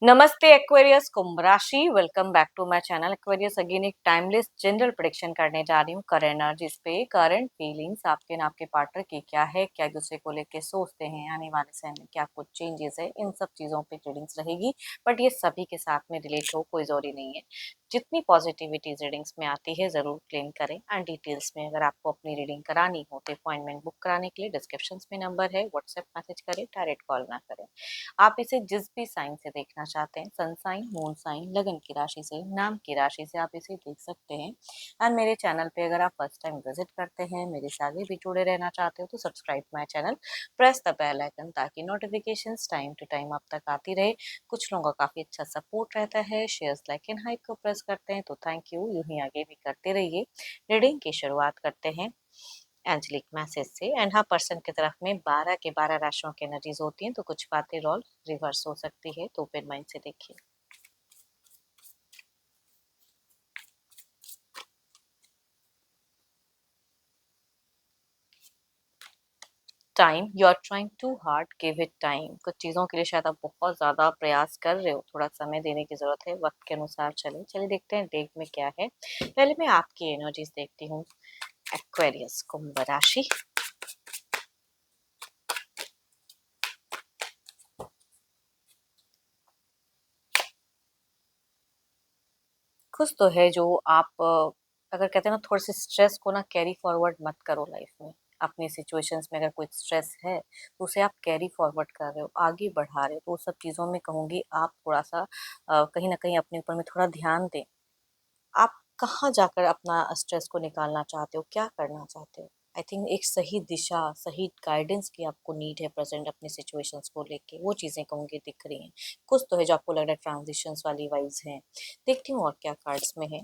नमस्ते एक्वेरियस कुंभ राशि। Welcome back to my channel Aquarius. Again एक टाइमलेस जनरल प्रेडिक्शन करने जा रही हूँ करंट एनर्जीज पे, करंट फीलिंग्स आपके ना आपके पार्टनर की क्या है, क्या दूसरे को लेके सोचते हैं, आने वाले समय में क्या कुछ चेंजेस है, इन सब चीजों पे रीडिंग्स रहेगी। बट ये सभी के साथ में रिलेट हो, कोई जरूरी नहीं है। जितनी पॉजिटिविटी रीडिंग्स में आती है जरूर क्लेम करें। एंड डिटेल्स में अगर आपको अपनी रीडिंग करानी हो तो अपॉइंटमेंट बुक कराने के लिए डिस्क्रिप्शन में नंबर है, व्हाट्सएप मैसेज करें, डायरेक्ट कॉल ना करें। आप इसे जिस भी साइन से देखना चाहते हैं, सन साइन, मून साइन, लगन की राशि से, नाम की राशि से आप इसे देख सकते हैं। एंड मेरे चैनल पे अगर आप फर्स्ट टाइम विजिट करते हैं, मेरे से आगे भी जुड़े रहना चाहते हो तो subscribe my channel, press the bell icon ताकि नोटिफिकेशंस टाइम टू टाइम आप तक आती रहे। कुछ लोगों का काफी अच्छा सपोर्ट रहता है, शेयर्स लाइक एंड हाइप को प्रेस करते हैं, तो थैंक यू। यूं ही आगे भी करते रहिए। रीडिंग की शुरुआत करते हैं एंजलिक मैसेज से। एंड हाँ, पर्सन की तरफ में 12 के 12 राशियों की एनर्जीज होती हैं, तो कुछ बातें रोल रिवर्स हो सकती है, तो ओपन माइंड से देखिए। Time, you are trying too hard, give it time. कुछ चीज़ों के लिए शायद आप बहुत ज़्यादा प्रयास कर रहे हो, थोड़ा समय देने की ज़रूरत है, वक्त के अनुसार चले। चलिए देखते हैं डेक में क्या है। पहले मैं आपकी एनर्जीज देखती हूँ, एक्वेरियस कुंभ राशि। कुछ तो है जो आप अगर कहते हैं ना, थोड़े से स्ट्रेस को ना कैरी फॉरवर्ड मत करो लाइफ में। अपनी सिचुएशंस में अगर कोई स्ट्रेस है तो उसे आप कैरी फॉरवर्ड कर रहे हो, आगे बढ़ा रहे हो, तो उस सब चीज़ों में कहूँगी आप थोड़ा सा कहीं ना कहीं अपने ऊपर में थोड़ा ध्यान दें। आप कहाँ जाकर अपना स्ट्रेस को निकालना चाहते हो, क्या करना चाहते हो? आई थिंक एक सही दिशा, सही गाइडेंस की आपको नीड है प्रेजेंट अपनी सिचुएशंस को लेके। वो चीज़ें कहूँगी दिख रही हैं। कुछ तो है जो आपको लग रहा है ट्रांजिशंस वाली वाइज हैं। देखती हूँ और क्या कार्ड्स में है।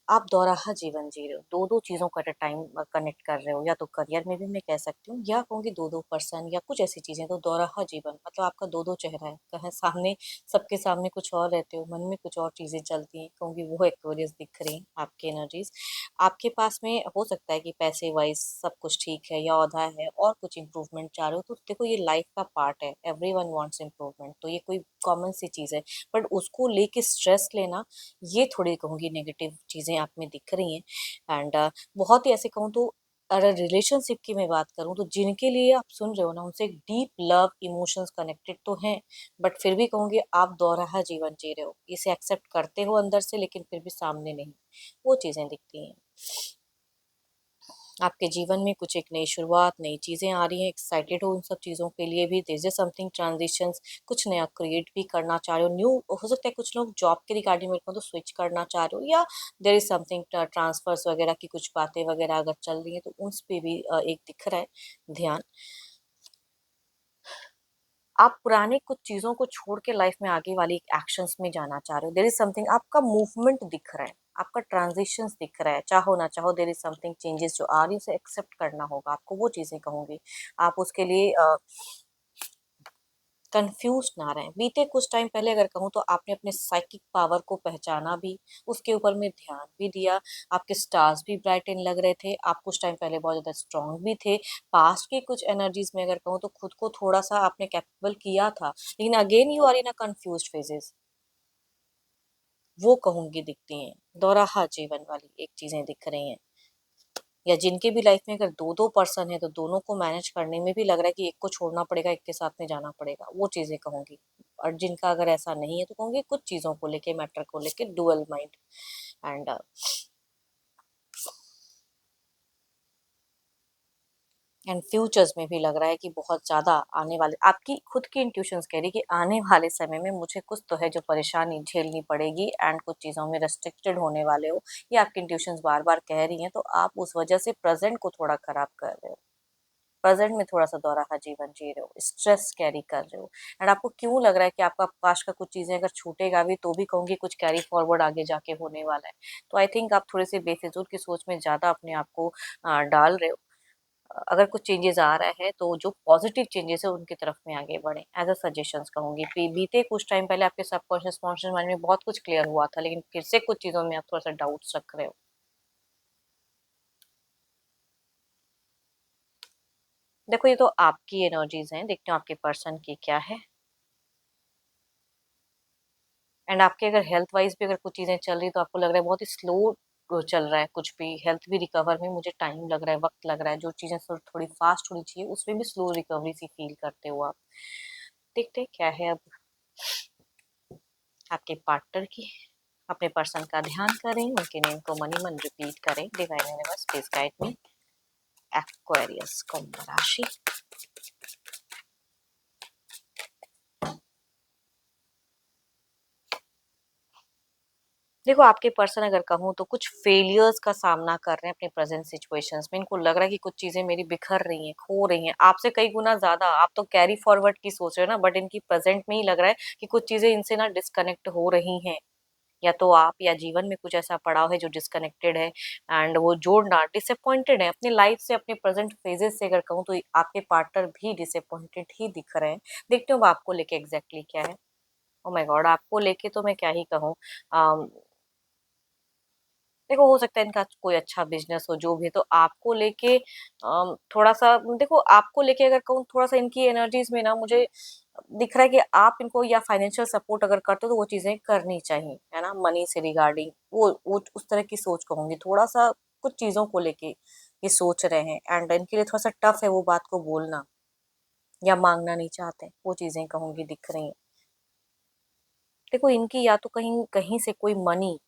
आप दोराहा जीवन जी रहे हो, दो दो चीज़ों को एट अ टाइम कनेक्ट कर रहे हो, या तो करियर में भी मैं कह सकती हूँ, या कहूँगी दो दो पर्सन या कुछ ऐसी चीज़ें। तो दोराहा जीवन मतलब आपका दो दो चेहरा है, कहीं सामने सबके सामने कुछ और रहते हो, मन में कुछ और चीज़ें चलती हैं, कहूँगी वो एक्वेरियस दिख रही हैं आपकी एनर्जीज। आपके पास में हो सकता है कि पैसे वाइज सब कुछ ठीक है, या औधा है और कुछ इंप्रूवमेंट चाह रहे हो, तो देखो ये लाइफ का पार्ट है, एवरी वन वॉन्ट्स इम्प्रूवमेंट, तो ये कोई कॉमन सी चीज़ है। बट उसको लेके स्ट्रेस लेना, ये थोड़ी कहूँगी नेगेटिव चीज़ें आप में दिख रही हैं। एंड बहुत ही ऐसे कहूँ तो, अगर रिलेशनशिप की मैं बात करूँ तो जिनके लिए आप सुन रहे हो ना, उनसे एक डीप लव इमोशंस कनेक्टेड तो हैं, बट फिर भी कहूँगी आप दोराहा जीवन जी रहे हो, इसे एक्सेप्ट करते हो अंदर से, लेकिन फिर भी सामने नहीं। वो चीज़ें दिखती हैं। आपके जीवन में कुछ एक नई शुरुआत, नई चीज़ें आ रही हैं, एक्साइटेड हो उन सब चीज़ों के लिए भी। देयर इज समथिंग ट्रांजिशंस, कुछ नया क्रिएट भी करना चाह रहे हो, न्यू हो सकता है। कुछ लोग जॉब के रिगार्डिंग मेरे को तो स्विच करना चाह रहे हो, या देयर इज समथिंग ट्रांसफर्स वगैरह की कुछ बातें वगैरह अगर चल रही है तो उस पे भी एक दिख रहा है ध्यान। आप पुराने कुछ चीज़ों को छोड़ के लाइफ में आगे वाली एक्शंस में जाना चाह रहे हो। देयर इज समथिंग, आपका मूवमेंट दिख रहा है, आपका ट्रांजिशंस दिख रहा है, चाहो ना चाहो देयर इज समथिंग चेंजेस जो आ रही है, उसे एक्सेप्ट करना होगा आपको। वो चीज़ें कहूँगी आप उसके लिए कंफ्यूज ना रहें। बीते कुछ टाइम पहले अगर कहूँ तो आपने अपने साइकिक पावर को पहचाना भी, उसके ऊपर में ध्यान भी दिया। आपके स्टार्स भी ब्राइटन लग रहे थे, आप कुछ टाइम पहले बहुत ज़्यादा स्ट्रांग भी थे। पास्ट की कुछ एनर्जीज में अगर कहूँ तो खुद को थोड़ा सा आपने कैपेबल किया था, लेकिन again you are in a confuse phases. वो कहूँगी दिखती हैं, दोराहा जीवन वाली एक चीज़ें दिख रही हैं। या जिनके भी लाइफ में अगर दो दो पर्सन है तो दोनों को मैनेज करने में भी लग रहा है कि एक को छोड़ना पड़ेगा, एक के साथ में जाना पड़ेगा, वो चीजें कहूंगी। और जिनका अगर ऐसा नहीं है तो कहूंगी कुछ चीजों को लेके, मैटर को लेके डुअल माइंड। एंड फ्यूचर्स में भी लग रहा है कि बहुत ज्यादा आने वाले, आपकी खुद की इंट्यूशंस कह रही है कि आने वाले समय में मुझे कुछ तो है जो परेशानी झेलनी पड़ेगी, एंड कुछ चीजों में रेस्ट्रिक्टेड होने वाले हो। ये आपकी इंट्यूशंस बार बार कह रही हैं, तो आप उस वजह से प्रेजेंट को थोड़ा खराब कर रहे हो। प्रेजेंट में थोड़ा सा दोराहा जीवन जी रहे हो, स्ट्रेस कैरी कर रहे हो। एंड आपको क्यों लग रहा है कि आपका पास का कुछ चीजें अगर छूटेगा भी तो भी कहूंगी कुछ कैरी फॉरवर्ड आगे जाके होने वाला है। तो आई थिंक आप थोड़े से बेफिजूल की सोच में ज्यादा अपने आप को डाल रहे हो। अगर कुछ चेंजेस आ रहा है तो जो पॉजिटिव चेंजेस है उनकी तरफ में आगे बढ़े, एज अ सजेशंस कहूंगी। बीते कुछ टाइम पहले आपके सबकॉन्शियस कॉन्शियस माइंड में बहुत कुछ क्लियर हुआ था, लेकिन फिर से कुछ चीजों में आप थोड़ा सा डाउट्स रख रहे हो। देखो ये तो आपकी एनर्जीज हैं, देखते हो आपके पर्सन की क्या है। एंड आपके अगर हेल्थ वाइज भी अगर कुछ चीजें चल रही तो आपको लग रहा है बहुत ही स्लो चल रहा है, कुछ भी हेल्थ भी रिकवर में मुझे टाइम लग रहा है, वक्त लग रहा है, जो चीजें थोड़ी फास्ट होनी चाहिए उसमें भी स्लो रिकवरी सी फील करते हो आप। देखते हैं क्या है अब आपके पार्टनर की। अपने पर्सन का ध्यान करें, उनके नेम को मनी मन रिपीट करें। Divine universe please guide me. Aquarius कुंभ राशि। देखो आपके पर्सन अगर कहूँ तो कुछ फेलियर्स का सामना कर रहे हैं अपने प्रेजेंट सिचुएशंस में। इनको लग रहा है कि कुछ चीजें मेरी बिखर रही हैं, खो रही हैं आपसे कई गुना ज्यादा। आप तो कैरी फॉरवर्ड की सोच रहे हो ना, बट इनकी प्रेजेंट में ही लग रहा है कि कुछ चीजें इनसे ना डिस्कनेक्ट हो रही हैं। या तो आप या जीवन में कुछ ऐसा पड़ाव है जो डिस्कनेक्टेड है, एंड वो जोड़ना डिसअपॉइंटेड है अपने लाइफ से, अपने प्रेजेंट फेजेस से अगर कहूँ तो आपके पार्टनर भी डिसअपॉइंटेड ही दिख रहे हैं। देखते हो अब आपको लेके एग्जैक्टली क्या है। ओ माय गॉड, आपको लेके तो मैं क्या ही कहूँ। देखो हो सकता है इनका कोई अच्छा बिजनेस हो जो भी है, तो आपको लेके थोड़ा सा देखो, आपको लेके अगर कहूँ थोड़ा सा इनकी एनर्जीज में ना मुझे दिख रहा है कि आप इनको या फाइनेंशियल सपोर्ट अगर करते हो तो वो चीजें करनी चाहिए, है ना, मनी से रिगार्डिंग वो उस तरह की सोच कहूंगी। थोड़ा सा कुछ चीजों को लेके ये सोच रहे हैं, एंड इनके लिए थोड़ा सा टफ है वो बात को बोलना, या मांगना नहीं चाहते, वो चीजें कहूंगी दिख रही हैं। देखो इनकी या तो कहीं कहीं से कोई मनी,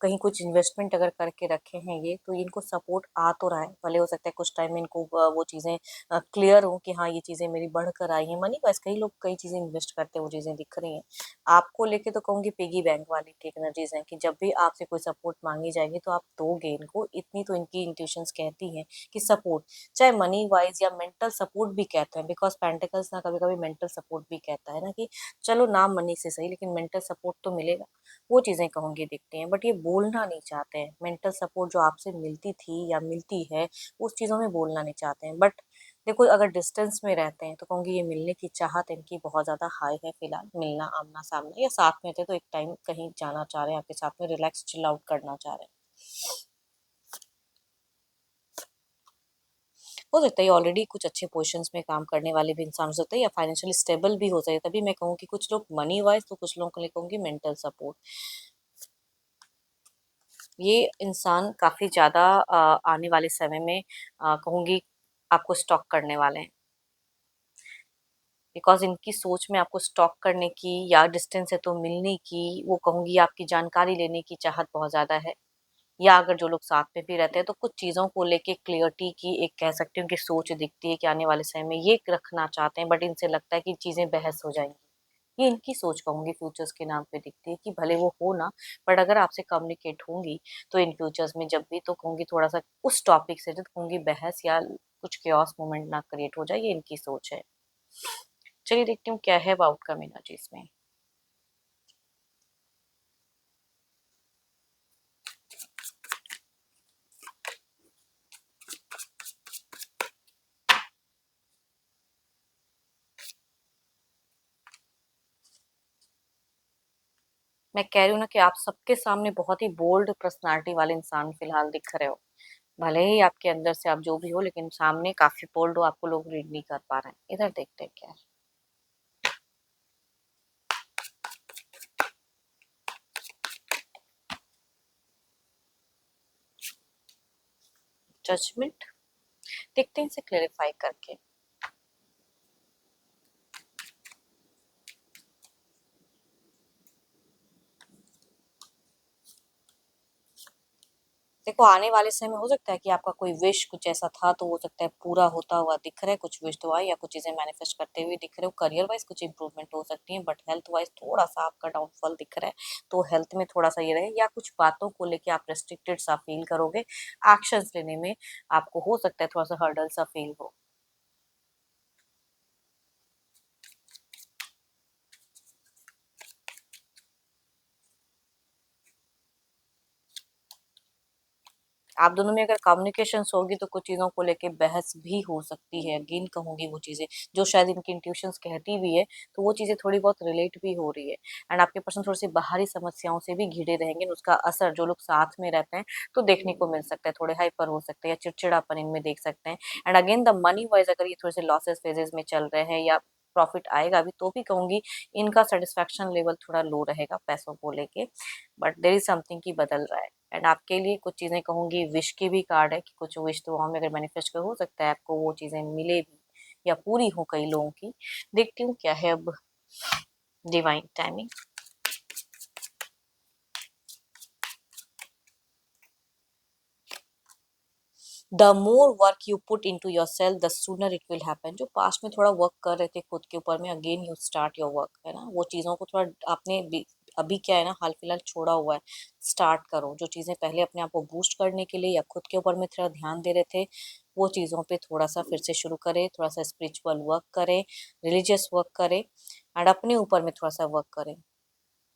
कहीं कुछ इन्वेस्टमेंट अगर करके रखे हैं ये, तो इनको सपोर्ट आ तो रहा है। भले हो सकता है कुछ टाइम में इनको वो चीजें क्लियर हो कि हाँ ये चीजें मेरी बढ़कर आई हैं मनी, बस कई लोग कई चीजें इन्वेस्ट करते हैं वो चीजें दिख रही हैं। आपको लेके तो कहूंगी पिगी बैंक वाली की एनर्जीज हैं कि जब भी आपसे कोई सपोर्ट मांगी जाएगी तो आप दोगे इनको, इतनी तो इनकी इंट्यूशंस कहती हैं कि सपोर्ट, चाहे मनी वाइज या मेंटल सपोर्ट भी कहते हैं, बिकॉज पेंटिकल्स ना कभी कभी मेंटल सपोर्ट भी कहता है ना, कि चलो नाम मनी से सही लेकिन मेंटल सपोर्ट तो मिलेगा। वो चीजें कहूंगी दिखती हैं, बट ये बोलना नहीं चाहते हैं। मेंटल सपोर्ट जो आपसे मिलती थी या मिलती है उस चीजों में बोलना नहीं चाहते हैं। बट देखो अगर डिस्टेंस में रहते हैं तो कहूंगी ये मिलने की चाहत इनकी बहुत ज्यादा हाई है फिलहाल। मिलना आमना सामना, या साथ में थे तो एक टाइम कहीं जाना चाह रहे हैं आपके साथ में, रिलैक्स चिल आउट करना चाह रहे हैं। हो सकता है ऑलरेडी कुछ अच्छे पोजीशंस में काम करने वाले भी इंसान हो सकते हैं, या फाइनेंशियली स्टेबल भी हो सकते हैं। तभी मैं कहूँ कि कुछ लोग मनी वाइज, तो कुछ लोगों के लिए कहूंगी मेंटल सपोर्ट। ये इंसान काफी ज्यादा आने वाले समय में कहूंगी आपको स्टॉक करने वाले हैं, बिकॉज इनकी सोच में आपको स्टॉक करने की या डिस्टेंस है तो मिलने की, वो कहूंगी आपकी जानकारी लेने की चाहत बहुत ज्यादा है। या अगर जो लोग साथ में भी रहते हैं तो कुछ चीजों को लेके क्लियरिटी की एक कह सकती हूँ कि सोच दिखती है कि आने वाले समय में ये रखना चाहते हैं, बट इनसे लगता है कि चीजें बहस हो जाएंगी। ये इनकी सोच कहूंगी फ्यूचर्स के नाम पे दिखती है कि भले वो हो ना, बट अगर आपसे कम्युनिकेट होंगी तो इन फ्यूचर्स में जब भी, तो कहूंगी थोड़ा सा उस टॉपिक से तो कहूंगी बहस या कुछ क्योस मोमेंट ना क्रिएट हो जाए, ये इनकी सोच है। चलिए देखती हूँ क्या है आउटकम एनर्जीज में। मैं कह रही हूँ ना कि आप सबके सामने बहुत ही बोल्ड पर्सनालिटी वाले इंसान फिलहाल दिख रहे हो। भले ही आपके अंदर से आप जो भी हो, लेकिन सामने काफी बोल्ड हो, आपको लोग रीड नहीं कर पा रहे हैं। इधर देखते हैं क्या है। जजमेंट, देखते हैं इसे क्लेरिफाई करके। देखो आने वाले समय में हो सकता है कि आपका कोई विश कुछ ऐसा था तो हो सकता है पूरा होता हुआ दिख रहा है, कुछ विश हुआ या कुछ चीजें मैनिफेस्ट करते हुए दिख रहे हो। करियर वाइज कुछ इंप्रूवमेंट हो सकती है, बट हेल्थ वाइज थोड़ा सा आपका डाउनफॉल दिख रहा है। तो हेल्थ में थोड़ा सा ये रहे, या कुछ बातों को लेके आप रेस्ट्रिक्टेड सा फील करोगे। एक्शंस लेने में आपको हो सकता है थोड़ा सा हर्डल सा फील हो। आप दोनों में अगर कम्युनिकेशन होगी तो कुछ चीजों को लेके बहस भी हो सकती है। अगेन कहूंगी वो चीजें जो शायद इनकी इंट्यूशंस कहती भी है, तो वो चीजें थोड़ी बहुत रिलेट भी हो रही है। एंड आपके पर्सन थोड़ी सी बाहरी समस्याओं से भी घिरे रहेंगे, उसका असर जो लोग साथ में रहते हैं तो देखने को मिल सकता है। थोड़े हाइपर हो सकते हैं या चिड़चिड़ापन इनमें देख सकते हैं। And again the money wise अगर ये थोड़े से लॉसेस फेजेस में चल रहे हैं, या प्रॉफिट आएगा भी तो भी कहूंगी इनका सेटिस्फेक्शन लेवल थोड़ा लो रहेगा पैसों को लेके, बट देयर इज समथिंग की बदल रहा है। एंड आपके लिए कुछ चीजें कहूंगी विश की भी कार्ड है कि कुछ विश दुआओं में अगर मैनिफेस्ट कर हो सकता है आपको वो चीजें मिले भी या पूरी हो कई लोगों की। देखती हूँ क्या है अब divine timing. The more work you put into yourself the sooner it will happen. जो पास्ट में थोड़ा वर्क कर रहे थे खुद के ऊपर में, again you start your work, है ना, वो चीज़ों को थोड़ा आपने अभी क्या है ना हाल फिलहाल छोड़ा हुआ है, स्टार्ट करो। जो चीज़ें पहले अपने आप को बूस्ट करने के लिए या खुद के ऊपर में थोड़ा ध्यान दे रहे थे, वो चीज़ों पे थोड़ा सा फिर से शुरू करें, थोड़ा सा स्पिरिचुअल वर्क करें, रिलीजियस वर्क करें, एंड अपने ऊपर में थोड़ा सा वर्क करें।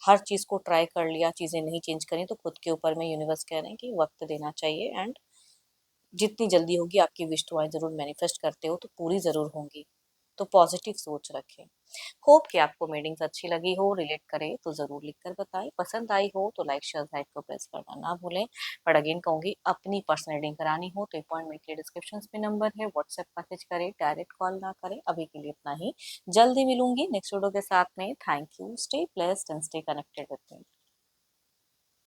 हर चीज़ को ट्राई कर लिया, चीज़ें नहीं चेंज करी तो खुद के ऊपर में यूनिवर्स कह रहे हैं कि वक्त देना चाहिए, एंड जितनी जल्दी होगी आपकी विश दुआएं जरूर मैनिफेस्ट करते हो तो पूरी जरूर होंगी। तो पॉजिटिव सोच रखें। होप कि आपको मीटिंग्स अच्छी लगी हो, रिलेट करे तो जरूर लिखकर बताएं। पसंद आई हो तो लाइक शेयर लाइक को प्रेस करना ना भूलें। बट अगेन कहूंगी अपनी पर्सनल रीडिंग करानी हो तो अपॉइंटमेंट के डिस्क्रिप्शन में नंबर है, व्हाट्सएप मैसेज करें, डायरेक्ट कॉल ना करें। अभी के लिए इतना ही, जल्दी मिलूंगी नेक्स्ट वीडियो के साथ में। Thank you, stay blessed and stay connected with me.